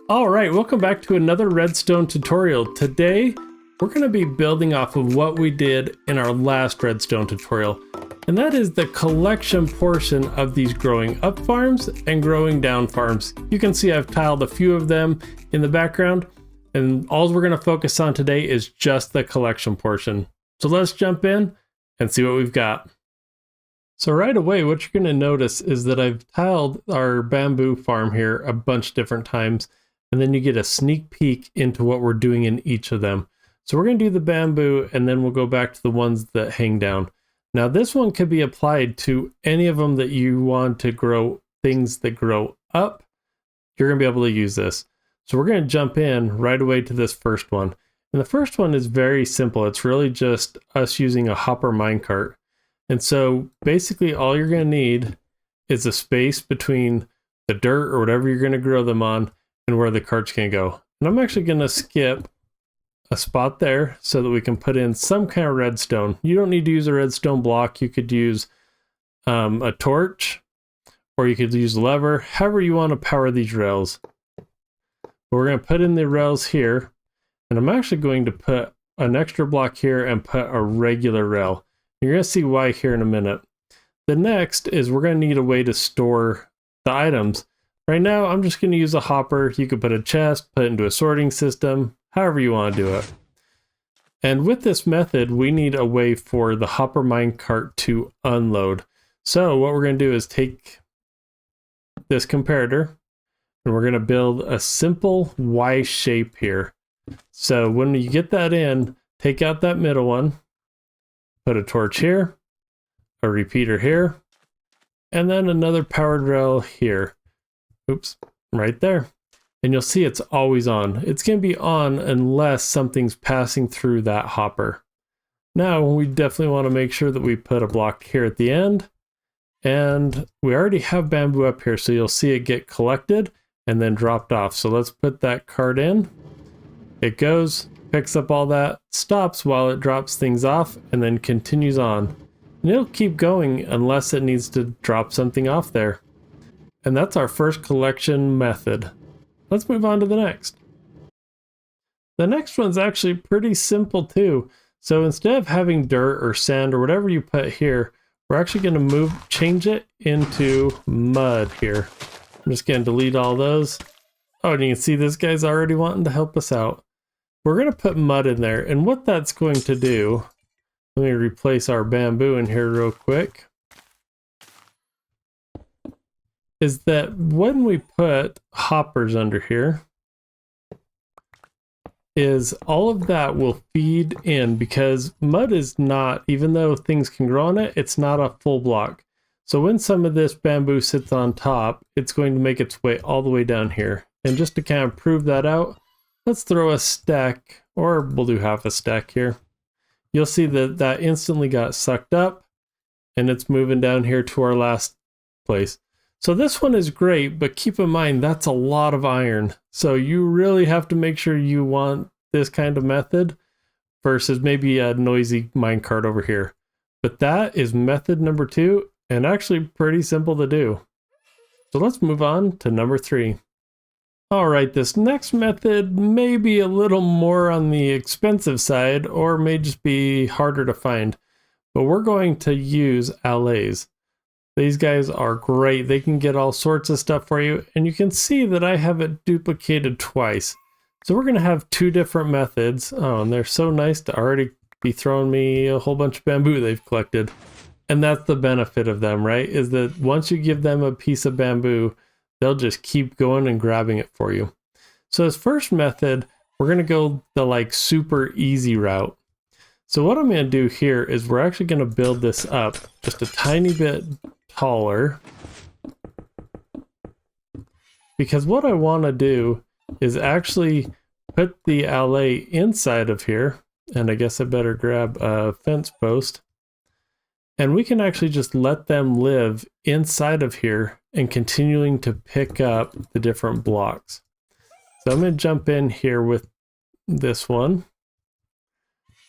Alright, welcome back to another redstone tutorial. Today, we're going to be building off of what we did in our last redstone tutorial. And that is the collection portion of these growing up farms and growing down farms. You can see I've tiled a few of them in the background. And all we're going to focus on today is just the collection portion. So let's jump in and see what we've got. So right away, what you're going to notice is that I've tiled our bamboo farm here a bunch of different times. And then you get a sneak peek into what we're doing in each of them. So we're going to do the bamboo, and then we'll go back to the ones that hang down. Now this one could be applied to any of them that you want to grow things that grow up. You're going to be able to use this. So we're going to jump in right away to this first one. And the first one is very simple. It's really just us using a hopper minecart. And so basically all you're going to need is a space between the dirt or whatever you're going to grow them on and where the cart's going to go. And I'm actually going to skip a spot there so that we can put in some kind of redstone. You don't need to use a redstone block. You could use a torch, or you could use a lever, however you want to power these rails. But we're going to put in the rails here, and I'm actually going to put an extra block here and put a regular rail. You're going to see why here in a minute. The next is we're going to need a way to store the items. Right now, I'm just going to use a hopper. You could put a chest, put it into a sorting system, however you want to do it. And with this method, we need a way for the hopper minecart to unload. So what we're going to do is take this comparator, and we're going to build a simple Y shape here. So when you get that in, take out that middle one, put a torch here, a repeater here, and then another powered rail here. Oops, right there. And you'll see it's always on. It's going to be on unless something's passing through that hopper. Now, we definitely want to make sure that we put a block here at the end. And we already have bamboo up here, so you'll see it get collected and then dropped off. So let's put that cart in. It goes, picks up all that, stops while it drops things off, and then continues on. And it'll keep going unless it needs to drop something off there. And that's our first collection method. Let's move on to the next. The next one's actually pretty simple too. So instead of having dirt or sand or whatever you put here, we're actually going to change it into mud here. I'm just going to delete all those. Oh, and you can see this guy's already wanting to help us out. We're going to put mud in there, and what that's going to do, let me replace our bamboo in here real quick, is that when we put hoppers under here, is all of that will feed in, because mud is not, even though things can grow on it, it's not a full block. So when some of this bamboo sits on top, it's going to make its way all the way down here. And just to kind of prove that out, let's throw a stack, or we'll do half a stack here. You'll see that that instantly got sucked up, and it's moving down here to our last place. So this one is great, but keep in mind that's a lot of iron. So you really have to make sure you want this kind of method versus maybe a noisy minecart over here. But that is method number 2, and actually pretty simple to do. So let's move on to number 3. All right, this next method may be a little more on the expensive side, or may just be harder to find, but we're going to use Allays. These guys are great. They can get all sorts of stuff for you, and you can see that I have it duplicated twice. So we're going to have 2 different methods. Oh, and they're so nice to already be throwing me a whole bunch of bamboo they've collected. And that's the benefit of them, right? Is that once you give them a piece of bamboo, they'll just keep going and grabbing it for you. So this first method, we're going to go the super easy route. So what I'm going to do here is we're actually going to build this up just a tiny bit taller, because what I want to do is actually put the Allay inside of here, and I guess I better grab a fence post, and we can actually just let them live inside of here and continuing to pick up the different blocks. So I'm going to jump in here with this one.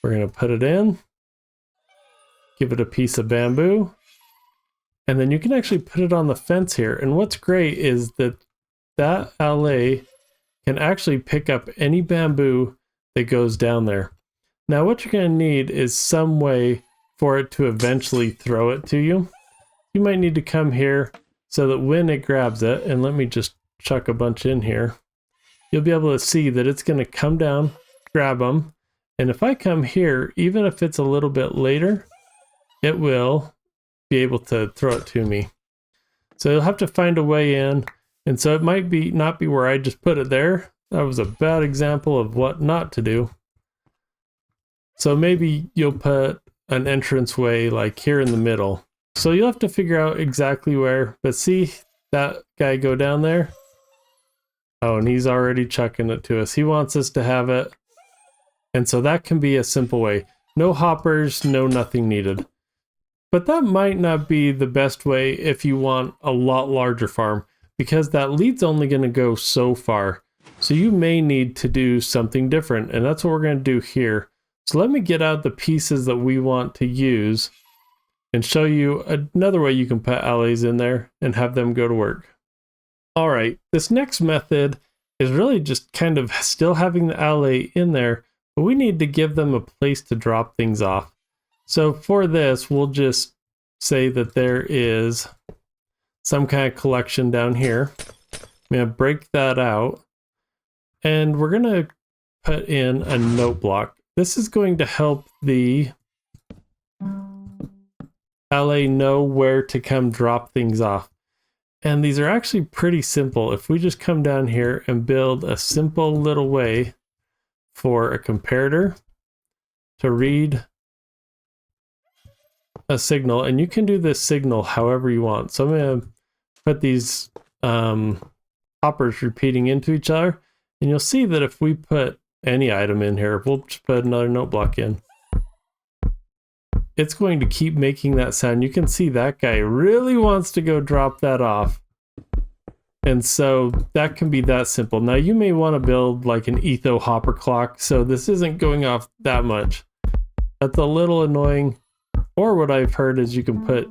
We're going to put it in, give it a piece of bamboo, and then you can actually put it on the fence here. And what's great is that Allay can actually pick up any bamboo that goes down there. Now what you're going to need is some way for it to eventually throw it to you. You might need to come here so that when it grabs it, and let me just chuck a bunch in here, you'll be able to see that it's going to come down, grab them, and if I come here, even if it's a little bit later, it will be able to throw it to me. So you'll have to find a way in, and so it might be not be where I just put it there. That was a bad example of what not to do. So maybe you'll put an entranceway like here in the middle. So you'll have to figure out exactly where, but see that guy go down there? Oh, and he's already chucking it to us. He wants us to have it. And so that can be a simple way. No hoppers, no nothing needed. But that might not be the best way if you want a lot larger farm, because that lead's only going to go so far. So you may need to do something different, and that's what we're going to do here. So let me get out the pieces that we want to use and show you another way you can put allays in there and have them go to work. All right, this next method is really just kind of still having the allay in there, but we need to give them a place to drop things off. So for this, we'll just say that there is some kind of collection down here. I'm going to break that out, and we're going to put in a note block. This is going to help the allay know where to come drop things off. And these are actually pretty simple. If we just come down here and build a simple little way for a comparator to read a signal, and you can do this signal however you want. So I'm going to put these hoppers repeating into each other, and you'll see that if we put any item in here, we'll just put another note block in, it's going to keep making that sound. You can see that guy really wants to go drop that off. And so that can be that simple. Now you may want to build like an etho hopper clock, so this isn't going off that much. That's a little annoying. Or what I've heard is you can put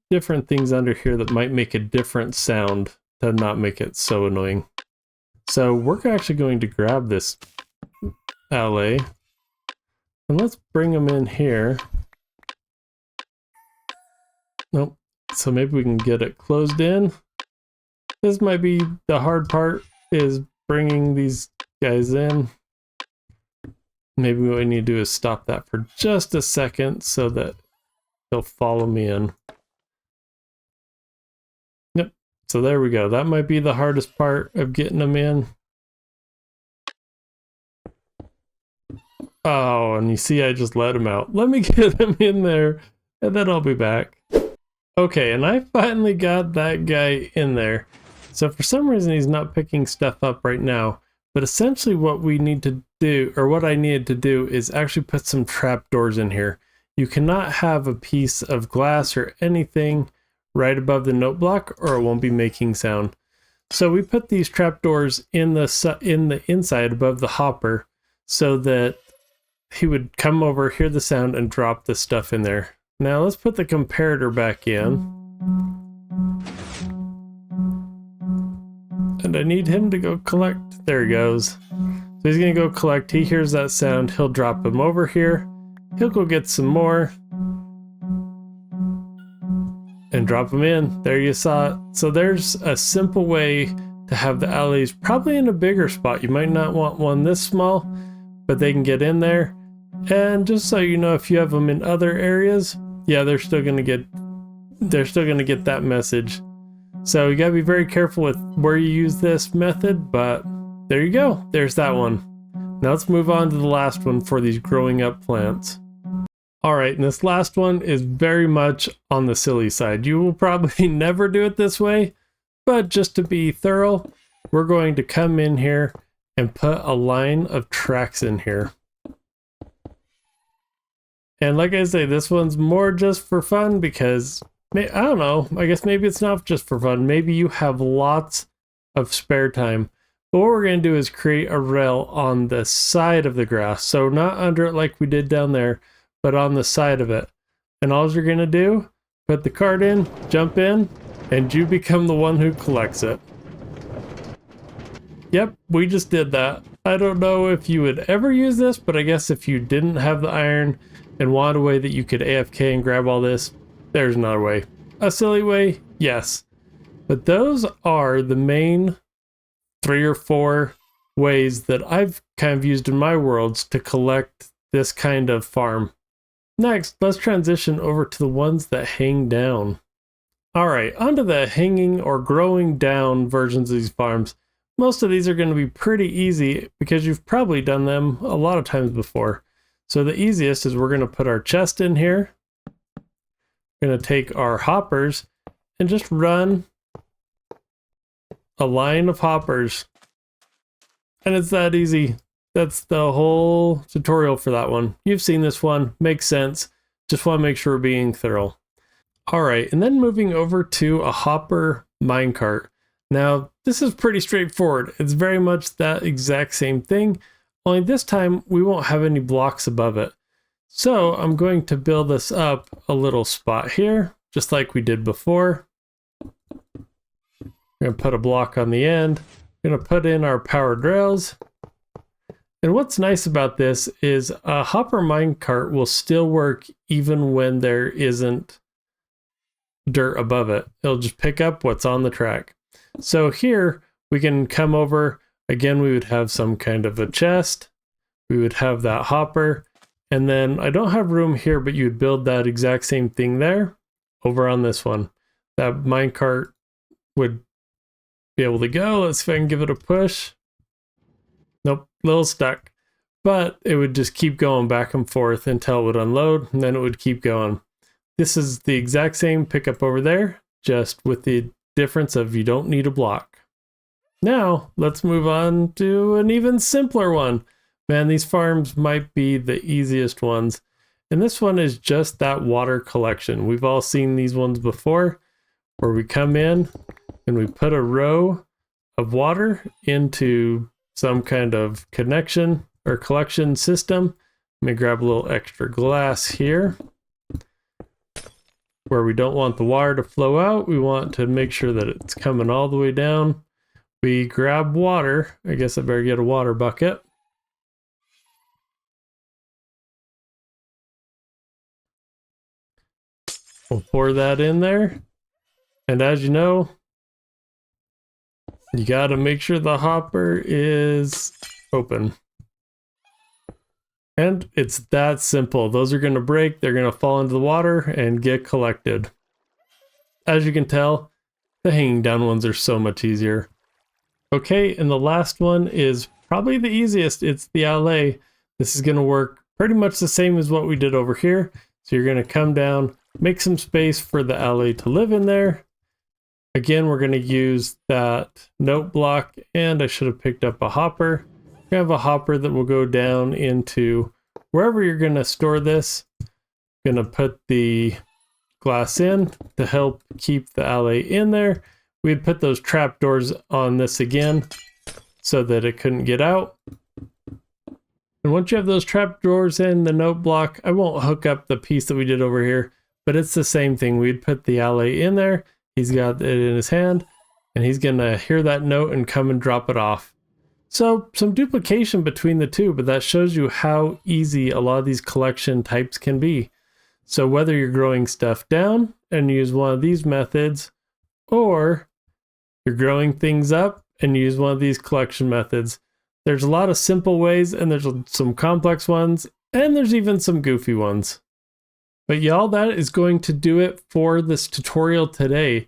different things under here that might make a different sound to not make it so annoying. So we're actually going to grab this allay and let's bring them in here. Nope. So maybe we can get it closed in. This might be the hard part, is bringing these guys in. Maybe what we need to do is stop that for just a second so that he'll follow me in. Yep. So there we go. That might be the hardest part of getting them in. Oh, and you see I just let him out. Let me get him in there and then I'll be back. Okay, and I finally got that guy in there. So for some reason he's not picking stuff up right now, but essentially what we need to do, or what I needed to do, is actually put some trapdoors in here. You cannot have a piece of glass or anything right above the note block or it won't be making sound. So we put these trapdoors in the inside above the hopper so that he would come over, hear the sound, and drop the stuff in there. Now let's put the comparator back in. And I need him to go collect. There he goes. So he's gonna go collect. He hears that sound. He'll drop him over here. He'll go get some more. And drop them in. There you saw it. So there's a simple way to have the allays probably in a bigger spot. You might not want one this small, but they can get in there. And just so you know, if you have them in other areas, yeah, they're still gonna get that message. So you gotta be very careful with where you use this method, but there you go. There's that one. Now let's move on to the last one for these growing up plants. All right, and this last one is very much on the silly side. You will probably never do it this way, but just to be thorough, we're going to come in here and put a line of tracks in here. And like I say, this one's more just for fun because, I don't know, I guess maybe it's not just for fun. Maybe you have lots of spare time. But what we're going to do is create a rail on the side of the grass. So not under it like we did down there, but on the side of it. And all you're going to do, put the cart in, jump in, and you become the one who collects it. Yep, we just did that. I don't know if you would ever use this, but I guess if you didn't have the iron and wanted a way that you could AFK and grab all this, there's another way. A silly way? Yes. But those are the main 3 or 4 ways that I've kind of used in my worlds to collect this kind of farm. Next, let's transition over to the ones that hang down. Alright, onto the hanging or growing down versions of these farms. Most of these are going to be pretty easy because you've probably done them a lot of times before. So the easiest is we're going to put our chest in here. We're going to take our hoppers and just run a line of hoppers. And it's that easy. That's the whole tutorial for that one. You've seen this one, makes sense. Just want to make sure we're being thorough. Alright, and then moving over to a hopper minecart. Now, this is pretty straightforward. It's very much that exact same thing, only this time we won't have any blocks above it. So I'm going to build this up a little spot here, just like we did before. I'm going to put a block on the end. I'm going to put in our powered rails. And what's nice about this is a hopper minecart will still work even when there isn't dirt above it. It'll just pick up what's on the track. So here we can come over, again we would have some kind of a chest, we would have that hopper, and then I don't have room here, but you would build that exact same thing there over on this one. That minecart would be able to go. Let's see if I can give it a push. Nope, a little stuck. But it would just keep going back and forth until it would unload, and then it would keep going. This is the exact same pickup over there, just with the difference of you don't need a block. Now, let's move on to an even simpler one. Man, these farms might be the easiest ones. And this one is just that water collection. We've all seen these ones before, where we come in and we put a row of water into some kind of connection or collection system. Let me grab a little extra glass here. Where we don't want the water to flow out, we want to make sure that it's coming all the way down. We grab water. I guess I better get a water bucket. We'll pour that in there. And as you know, you got to make sure the hopper is open. And it's that simple. Those are going to break, they're going to fall into the water and get collected. As you can tell, the hanging down ones are so much easier. Okay, and the last one is probably the easiest. It's the Allay. This is going to work pretty much the same as what we did over here. So you're going to come down, make some space for the Allay to live in there. Again, we're going to use that note block, and I should have picked up a hopper. You have a hopper that will go down into wherever you're going to store this. Going to put the glass in to help keep the Allay in there. We'd put those trap doors on this again so that it couldn't get out. And once you have those trap doors in the note block, I won't hook up the piece that we did over here, but it's the same thing. We'd put the Allay in there. He's got it in his hand and he's going to hear that note and come and drop it off. So some duplication between the two, but that shows you how easy a lot of these collection types can be. So whether you're growing stuff down and use one of these methods, or you're growing things up and use one of these collection methods, there's a lot of simple ways and there's some complex ones and there's even some goofy ones. But y'all, that is going to do it for this tutorial today.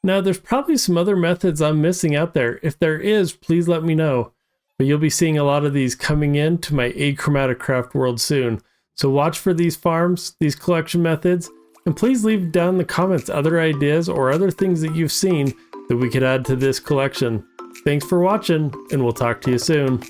Now there's probably some other methods I'm missing out there. If there is, please let me know. But you'll be seeing a lot of these coming into my achromatic craft world soon. So watch for these farms, these collection methods, and please leave down in the comments other ideas or other things that you've seen that we could add to this collection. Thanks for watching, and we'll talk to you soon.